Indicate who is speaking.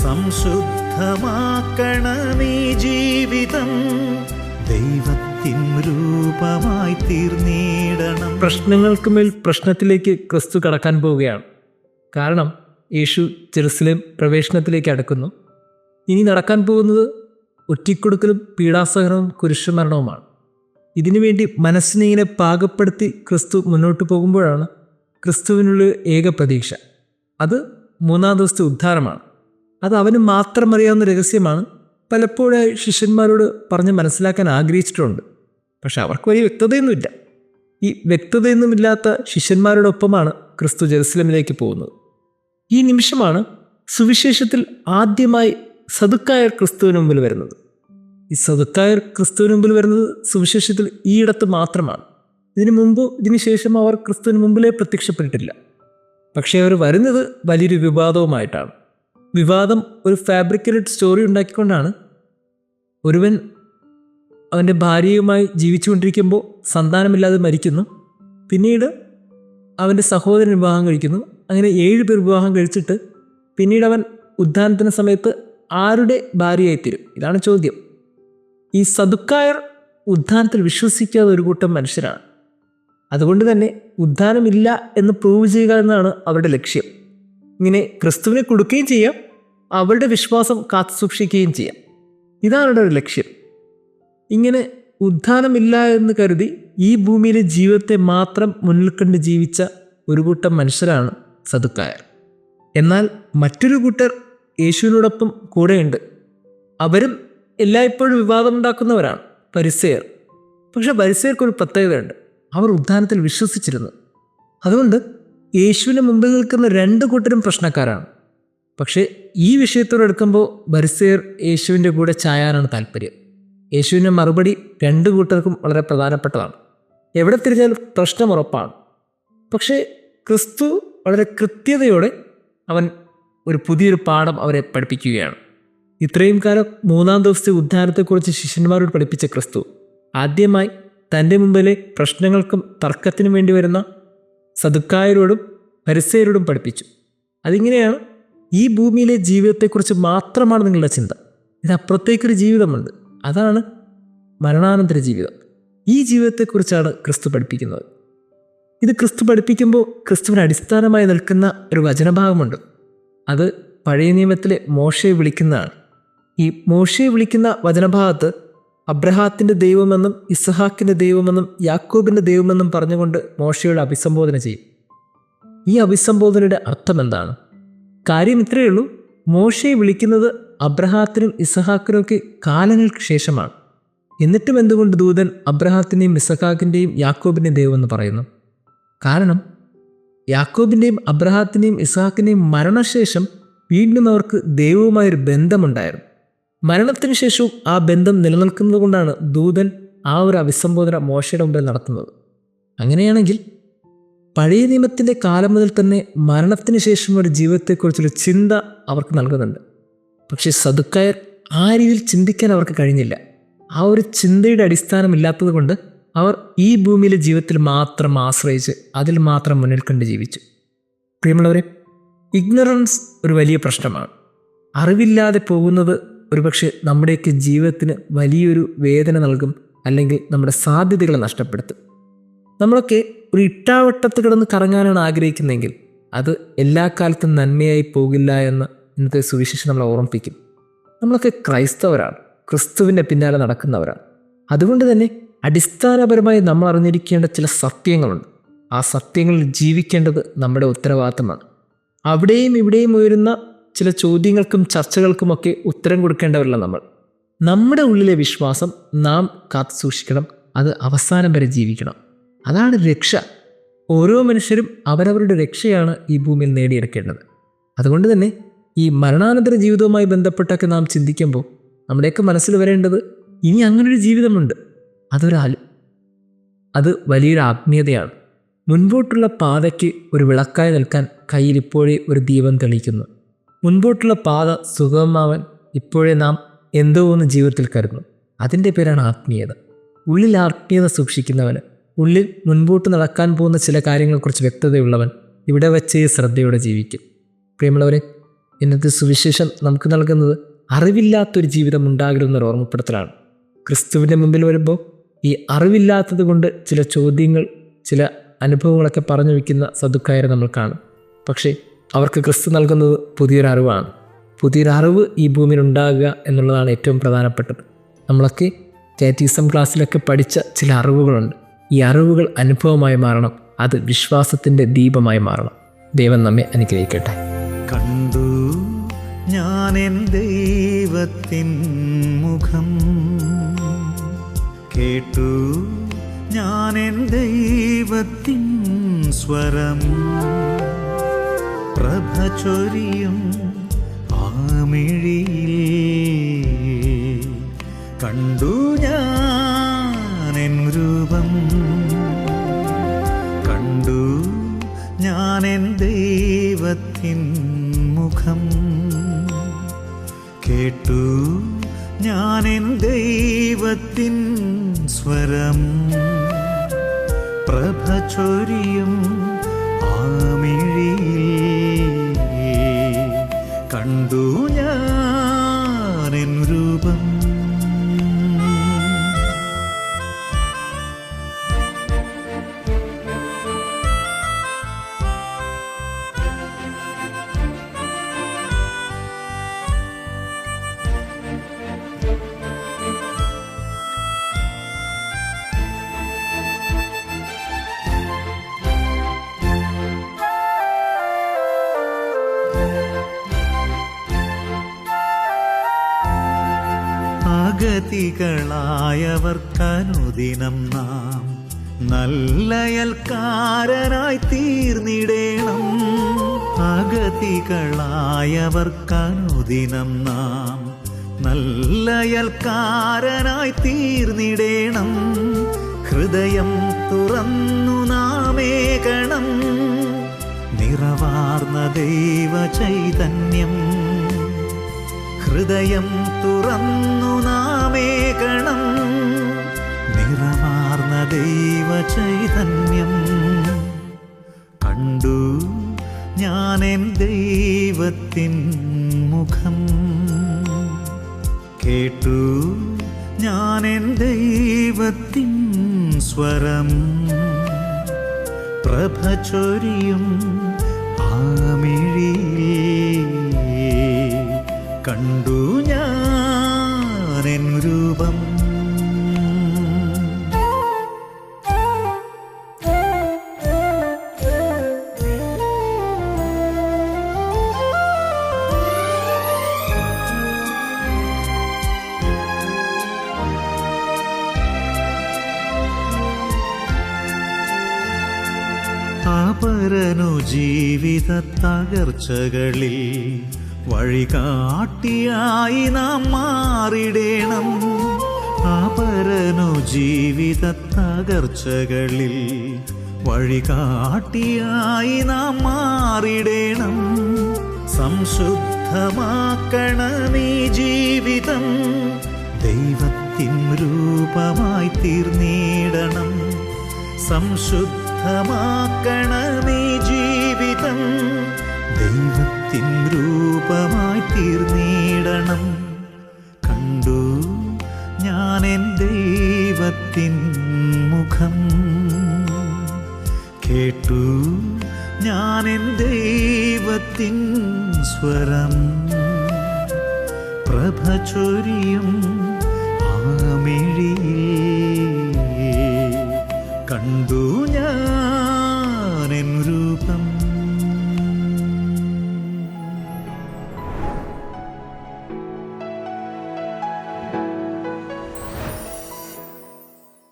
Speaker 1: സംശുദ്ധമാക്കണമീ ജീവിതം, ദൈവത്തിൻ രൂപമായി തീർന്നിടണം.
Speaker 2: പ്രശ്നങ്ങൾക്ക് മേൽ പ്രശ്നത്തിലേക്ക് ക്രിസ്തു കടക്കാൻ പോവുകയാണ്. കാരണം യേശു ജെറുസലേം പ്രവേശനത്തിലേക്ക് അടുക്കുന്നു. ഇനി നടക്കാൻ പോകുന്നത് ഒറ്റിക്കൊടുക്കലും പീഡാസഹനവും കുരിശുമരണവുമാണ്. ഇതിനുവേണ്ടി മനസ്സിനെ ഇങ്ങനെ പാകപ്പെടുത്തി ക്രിസ്തു മുന്നോട്ട് പോകുമ്പോഴാണ് ക്രിസ്തുവിനുള്ള ഏക പ്രതീക്ഷ. അത് 3-ാം ദിവസത്തെ ഉദ്ധാരമാണ്. അത് അവന് മാത്രം അറിയാവുന്ന രഹസ്യമാണ്. പലപ്പോഴായി ശിഷ്യന്മാരോട് പറഞ്ഞ് മനസ്സിലാക്കാൻ ആഗ്രഹിച്ചിട്ടുണ്ട്. പക്ഷെ അവർക്ക് വലിയ വ്യക്തതയൊന്നുമില്ല. ഈ വ്യക്തതയൊന്നുമില്ലാത്ത ശിഷ്യന്മാരോടൊപ്പമാണ് ക്രിസ്തു ജെറുസലേമിലേക്ക് പോകുന്നത്. ഈ നിമിഷമാണ് സുവിശേഷത്തിൽ ആദ്യമായി സദുക്കായർ ക്രിസ്തുവിന് മുമ്പിൽ വരുന്നത്. ഈ സദുക്കായർ ക്രിസ്തുവിന് മുമ്പിൽ വരുന്നത് സുവിശേഷത്തിൽ ഈയിടത്ത് മാത്രമാണ്. ഇതിനു മുമ്പ് ഇതിനു ശേഷം അവർ ക്രിസ്തുവിന് മുമ്പിലേ പ്രത്യക്ഷപ്പെട്ടിട്ടില്ല. പക്ഷേ അവർ വരുന്നത് വലിയൊരു വിവാദവുമായിട്ടാണ്. വിവാദം ഒരു ഫാബ്രിക്കേറ്റഡ് സ്റ്റോറി ഉണ്ടാക്കിക്കൊണ്ടാണ്. ഒരുവൻ അവൻ്റെ ഭാര്യയുമായി ജീവിച്ചുകൊണ്ടിരിക്കുമ്പോൾ സന്താനമില്ലാതെ മരിക്കുന്നു. പിന്നീട് അവൻ്റെ സഹോദരൻ വിവാഹം കഴിക്കുന്നു. അങ്ങനെ 7 പേർ വിവാഹം കഴിച്ചിട്ട് പിന്നീട് അവൻ ഉദ്ധാനത്തിന് സമയത്ത് ആരുടെ ഭാര്യയായി തീരും? ഇതാണ് ചോദ്യം. ഈ സദുക്കായർ ഉദ്ധാനത്തിൽ വിശ്വസിക്കാത്ത ഒരു കൂട്ടം മനുഷ്യരാണ്. അതുകൊണ്ട് തന്നെ ഉദ്ധാനമില്ല എന്ന് പ്രൂവ് ചെയ്യുക എന്നാണ് അവരുടെ ലക്ഷ്യം. ഇങ്ങനെ ക്രിസ്തുവിനെ കൊടുക്കുകയും ചെയ്യാം, അവരുടെ വിശ്വാസം കാത്തു സൂക്ഷിക്കുകയും ചെയ്യാം. ഇതാണ് അവരുടെ ഒരു ലക്ഷ്യം. ഇങ്ങനെ ഉദ്ധാനമില്ല എന്ന് കരുതി ഈ ഭൂമിയിലെ ജീവിതത്തെ മാത്രം മുന്നിൽ കണ്ട് ജീവിച്ച ഒരു കൂട്ടം മനുഷ്യരാണ് സദുക്കായർ. എന്നാൽ മറ്റൊരു കൂട്ടർ യേശുവിനോടൊപ്പം കൂടെയുണ്ട്. അവരും എല്ലായ്പ്പോഴും വിവാദമുണ്ടാക്കുന്നവരാണ്, ഫരിസേയർ. പക്ഷെ ഫരിസേയർക്കൊരു പ്രത്യേകതയുണ്ട്. അവർ ഉദ്ധാനത്തിൽ വിശ്വസിച്ചിരുന്നു. അതുകൊണ്ട് യേശുവിന് മുമ്പിൽ നിൽക്കുന്ന 2 കൂട്ടരും പ്രശ്നക്കാരാണ്. പക്ഷേ ഈ വിഷയത്തോടെടുക്കുമ്പോൾ ഫരിസേയർ യേശുവിൻ്റെ കൂടെ ചായാനാണ് താല്പര്യം. യേശുവിൻ്റെ മറുപടി 2 കൂട്ടർക്കും വളരെ പ്രധാനപ്പെട്ടതാണ്. എവിടെ തിരിഞ്ഞാലും പ്രശ്നം ഉറപ്പാണ്. പക്ഷേ ക്രിസ്തു വളരെ കൃത്യതയോടെ അവൻ ഒരു പുതിയൊരു പാഠം അവരെ പഠിപ്പിക്കുകയാണ്. ഇത്രയും കാലം 3-ാം ദിവസത്തെ ഉദ്ധാനത്തെക്കുറിച്ച് ശിഷ്യന്മാരോട് പഠിപ്പിച്ച ക്രിസ്തു ആദ്യമായി തൻ്റെ മുമ്പിലെ പ്രശ്നങ്ങൾക്കും തർക്കത്തിനും വേണ്ടി വരുന്ന സദുക്കായരോടും ഫരിസേയരോടും പഠിപ്പിച്ചു. അതിങ്ങനെയാണ്: ഈ ഭൂമിയിലെ ജീവിതത്തെക്കുറിച്ച് മാത്രമാണ് നിങ്ങളുടെ ചിന്ത. ഇതിനപ്പുറത്തേക്കൊരു ജീവിതമുണ്ട്. അതാണ് മരണാനന്തര ജീവിതം. ഈ ജീവിതത്തെക്കുറിച്ചാണ് ക്രിസ്തു പഠിപ്പിക്കുന്നത്. ഇത് ക്രിസ്തു പഠിപ്പിക്കുമ്പോൾ ക്രിസ്തുവിന് അടിസ്ഥാനമായി നിൽക്കുന്ന ഒരു വചനഭാഗമുണ്ട്. അത് പഴയ നിയമത്തിലെ മോശയെ വിളിക്കുന്നതാണ്. ഈ മോശയെ വിളിക്കുന്ന വചനഭാഗത്ത് അബ്രഹാത്തിൻ്റെ ദൈവമെന്നും ഇസ്ഹാക്കിൻ്റെ ദൈവമെന്നും യാക്കോബിൻ്റെ ദൈവമെന്നും പറഞ്ഞുകൊണ്ട് മോശയോട് അഭിസംബോധന ചെയ്യും. ഈ അഭിസംബോധനയുടെ അർത്ഥം എന്താണ്? കാര്യം ഇത്രയേ ഉള്ളൂ: മോശയെ വിളിക്കുന്നത് അബ്രഹാത്തിനും ഇസ്ഹാക്കിനുമൊക്കെ കാലങ്ങൾക്ക് ശേഷമാണ്. എന്നിട്ടും എന്തുകൊണ്ട് ദൂതൻ അബ്രഹാത്തിൻ്റെയും ഇസ്ഹാക്കിൻ്റെയും യാക്കോബിൻ്റെയും ദൈവമെന്ന് പറയുന്നു? കാരണം യാക്കോബിൻ്റെയും അബ്രഹാത്തിൻ്റെയും ഇസ്ഹാക്കിൻ്റെയും മരണശേഷം വീണ്ടും അവർക്ക് ദൈവവുമായൊരു ബന്ധമുണ്ടായിരുന്നു. മരണത്തിന് ശേഷവും ആ ബന്ധം നിലനിൽക്കുന്നത് കൊണ്ടാണ് ദൂതൻ ആ ഒരു അഭിസംബോധന മോശയുടെ മുമ്പിൽ നടത്തുന്നത്. അങ്ങനെയാണെങ്കിൽ പഴയ നിയമത്തിൻ്റെ കാലം മുതൽ തന്നെ മരണത്തിന് ശേഷം ഒരു ജീവിതത്തെക്കുറിച്ചൊരു ചിന്ത അവർക്ക് നൽകുന്നുണ്ട്. പക്ഷേ സദുക്കായർ ആ രീതിയിൽ ചിന്തിക്കാൻ അവർക്ക് കഴിഞ്ഞില്ല. ആ ഒരു ചിന്തയുടെ അടിസ്ഥാനമില്ലാത്തത് കൊണ്ട് അവർ ഈ ഭൂമിയിലെ ജീവിതത്തിൽ മാത്രം ആശ്രയിച്ച് അതിൽ മാത്രം മുന്നിൽ കണ്ട് ജീവിച്ചു. പ്രിയമുള്ളവരെ, ഇഗ്നറൻസ് ഒരു വലിയ പ്രശ്നമാണ്. അറിവില്ലാതെ പോകുന്നത് ഒരുപക്ഷെ നമ്മുടെയൊക്കെ ജീവിതത്തിന് വലിയൊരു വേദന നൽകും, അല്ലെങ്കിൽ നമ്മുടെ സാധ്യതകളെ നഷ്ടപ്പെടുത്തും. നമ്മളൊക്കെ ഒരു ഇട്ടാവട്ടത്ത് കിടന്ന് കറങ്ങാനാണ് ആഗ്രഹിക്കുന്നതെങ്കിൽ അത് എല്ലാ കാലത്തും നന്മയായി പോകില്ല എന്ന് ഇന്നത്തെ സുവിശേഷം നമ്മളെ ഓർമ്മിപ്പിക്കും. നമ്മളൊക്കെ ക്രൈസ്തവരാണ്, ക്രിസ്തുവിൻ്റെ പിന്നാലെ നടക്കുന്നവരാണ്. അതുകൊണ്ട് തന്നെ അടിസ്ഥാനപരമായി നമ്മൾ അറിഞ്ഞിരിക്കേണ്ട ചില സത്യങ്ങളുണ്ട്. ആ സത്യങ്ങളിൽ ജീവിക്കേണ്ടത് നമ്മുടെ ഉത്തരവാദിത്തമാണ്. അവിടെയും ഇവിടെയും ഉയരുന്ന ചില ചോദ്യങ്ങൾക്കും ചർച്ചകൾക്കുമൊക്കെ ഉത്തരം കൊടുക്കേണ്ടവരല്ല നമ്മൾ. നമ്മുടെ ഉള്ളിലെ വിശ്വാസം നാം കാത്തു സൂക്ഷിക്കണം. അത് അവസാനം വരെ ജീവിക്കണം. അതാണ് രക്ഷ. ഓരോ മനുഷ്യരും അവരവരുടെ രക്ഷയാണ് ഈ ഭൂമിയിൽ നേടിയെടുക്കേണ്ടത്. അതുകൊണ്ട് തന്നെ ഈ മരണാനന്തര ജീവിതവുമായി ബന്ധപ്പെട്ടൊക്കെ നാം ചിന്തിക്കുമ്പോൾ നമ്മുടെയൊക്കെ മനസ്സിൽ വരേണ്ടത് ഇനി അങ്ങനൊരു ജീവിതമുണ്ട്. അത് വലിയൊരു ആത്മീയതയാണ്. മുൻപോട്ടുള്ള പാതയ്ക്ക് ഒരു വിളക്കായി നിൽക്കാൻ കയ്യിൽ ഇപ്പോഴേ ഒരു ദീപം തെളിയിക്കുന്നു. മുൻപോട്ടുള്ള പാത സുഗമമാവാൻ ഇപ്പോഴേ നാം എന്തോ ഒന്ന് ജീവിതത്തിൽ കരുതുന്നു. അതിൻ്റെ പേരാണ് ആത്മീയത. ഉള്ളിൽ ആത്മീയത സൂക്ഷിക്കുന്നവന്, ഉള്ളിൽ മുൻപോട്ട് നടക്കാൻ പോകുന്ന ചില കാര്യങ്ങളെക്കുറിച്ച് വ്യക്തതയുള്ളവൻ ഇവിടെ വച്ച് ശ്രദ്ധയോടെ ജീവിക്കും. പ്രിയമുള്ളവരെ, ഇന്നത്തെ സുവിശേഷം നമുക്ക് നൽകുന്നത് അറിവില്ലാത്തൊരു ജീവിതം ഉണ്ടാകരുതെന്നൊരു ഓർമ്മപ്പെടുത്തലാണ്. ക്രിസ്തുവിൻ്റെ മുമ്പിൽ വരുമ്പോൾ ഈ അറിവില്ലാത്തത് കൊണ്ട് ചില ചോദ്യങ്ങൾ, ചില അനുഭവങ്ങളൊക്കെ പറഞ്ഞു വയ്ക്കുന്ന സദുക്കായരെ നമ്മൾ കാണും. പക്ഷേ അവർക്ക് ക്രിസ്തു നൽകുന്നത് പുതിയൊരറിവാണ്. പുതിയൊരറിവ് ഈ ഭൂമിയിൽ ഉണ്ടാകുക എന്നുള്ളതാണ് ഏറ്റവും പ്രധാനപ്പെട്ടത്. നമ്മളൊക്കെ കാറ്റീസം ക്ലാസ്സിലൊക്കെ പഠിച്ച ചില അറിവുകളുണ്ട്. ഈ അറിവുകൾ അനുഭവമായി മാറണം. അത് വിശ്വാസത്തിൻ്റെ ദീപമായി മാറണം. ദൈവം നമ്മെ അനുഗ്രഹിക്കട്ടെ.
Speaker 1: കണ്ടു ഞാൻ എൻ ദൈവത്തിൻ മുഖം, കേട്ടു ഞാൻ എൻ ദൈവത്തിൻ സ്വരം. പ്രഭ ചൊരിയും ആ മിഴിയിൽ കണ്ടു ഞാൻ എൻ രൂപം, കണ്ടു ഞാൻ എൻ ദൈവത്തിൻ മുഖം, കേട്ടു ഞാൻ എൻ ദൈവത്തിൻ സ്വരം. പ്രഭ ചൊരിയും ആ മിഴിയിൽ കണ്ടു ഞാൻ എൻ രൂപം. അഗതികളായവർക്കനുദിനം നാം നല്ലയൽക്കാരനായി തീർന്നിടേണം. അഗതികളായവർക്കനുദിനം നാം നല്ലയൽക്കാരനായി തീർന്നിടേണം. ഹൃദയം തുറന്നു നാമേകണം നിറവാർന്ന ദൈവ ചൈതന്യം. ഹൃദയം തുറന്നു നാമേകണം നിറമാർന്ന ദൈവ ചൈതന്യം. കണ്ടു ഞാൻ എൻ ദൈവത്തിൻ മുഖം, കേട്ടു ഞാൻ എൻ ദൈവത്തിൻ സ്വരം. പ്രഭ ചൊരിയും ആ മിഴിയിൽ കണ്ടു ഞാൻ എൻ രൂപം. അപരനു ജീവിത തകർച്ചകളിൽ വഴികാട്ടിയായി നാം മാറിടേണം. അപരനു ജീവിത തകർച്ചകളിൽ വഴികാട്ടിയായി നാം മാറിടേണം. സംശുദ്ധമാക്കണമീ ജീവിതം, ദൈവത്തിൻ രൂപമായി തീർന്നിടണം. സംശുദ്ധമാക്കണമീ ജീവിതം, ദൈവത്തിൻ രൂപമായി തീർന്നിടണം. കണ്ടു ഞാൻ എൻ ദൈവത്തിൻ മുഖം, കേട്ടു ഞാൻ എൻ ദൈവത്തിൻ സ്വരം. പ്രഭ ചൊരിയും ആ മിഴിയിൽ കണ്ടു ഞാൻ എൻ രൂപം.